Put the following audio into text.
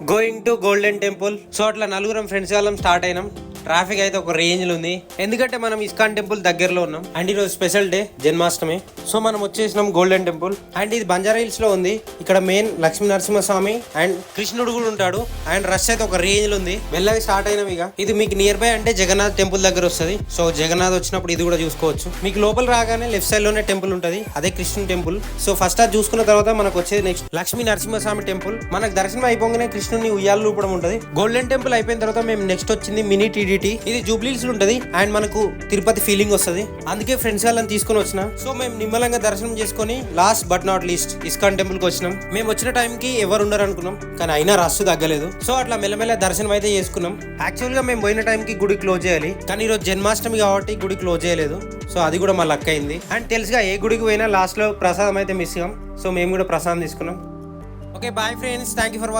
Going to golden temple. So అట్లా నలుగురం friends వాళ్ళం స్టార్ట్ అయినాం. ట్రాఫిక్ అయితే ఒక రేంజ్ లో ఉంది, ఎందుకంటే మనం ఇస్కాన్ టెంపుల్ దగ్గరలో ఉన్నాం అండ్ ఈరోజు స్పెషల్ డే జన్మాష్టమి. సో మనం వచ్చేసినాం గోల్డెన్ టెంపుల్ అండ్ ఇది బంజారా హిల్స్ లో ఉంది. ఇక్కడ మెయిన్ లక్ష్మీ నరసింహస్వామి అండ్ కృష్ణుడు కూడా ఉంటాడు అండ్ రష్ అయితే ఒక రేంజ్ లో ఉంది. మెల్లగా స్టార్ట్ అయినాం. ఇక ఇది మీకు నియర్ బై అంటే జగన్నాథ్ టెంపుల్ దగ్గర వస్తుంది. సో జగన్నాథ్ వచ్చినప్పుడు ఇది కూడా చూసుకోవచ్చు. మీకు లోపల రాగానే లెఫ్ట్ సైడ్ లోనే టెంపుల్ ఉంటుంది, అదే కృష్ణుడు టెంపుల్. సో ఫస్ట్ అది చూసుకున్న తర్వాత మనకు వచ్చేది నెక్స్ట్ లక్ష్మీ నరసింహస్వామి టెంపుల్. మనకు దర్శనం అయిపోగానే కృష్ణుని ఉయ్యాలు ఊపడం ఉంటుంది. గోల్డెన్ టెంపుల్ అయిపోయిన తర్వాత మేము నెక్స్ట్ వచ్చింది మినీ టీడీటీ. ఇది జూబ్లీస్ ఉంటది అండ్ మనకు తిరుపతి ఫీలింగ్ వస్తుంది. అందుకే ఫ్రెండ్స్ వాళ్ళని తీసుకుని వచ్చిన. సో మేము నిమ్మలంగా దర్శనం చేసుకుని last but not least ISKCON temple కి వచ్చినాం. మేము వచ్చిన టైం కి ఎవరు ఉండరు అనుకున్నాం, కానీ అయినా రష్ తగ్గలేదు. సో అట్లా మెల్లమెల్ల దర్శనం అయితే చేసుకున్నాం. యాక్చువల్ గా మేము పోయిన టైం కి గుడి క్లోజ్ చేయాలి, కానీ ఈరోజు జన్మాష్టమి కాబట్టి గుడి క్లోజ్ చేయలేదు. సో అది కూడా మా లక్ అయింది. అండ్ తెలుసుగా ఏ గుడికి పోయినా లాస్ట్ లో ప్రసాదం అయితే మిస్ అయ్యాం. సో మేము కూడా ప్రసాదం తీసుకున్నాం. Okay bye friends, thank you for watching.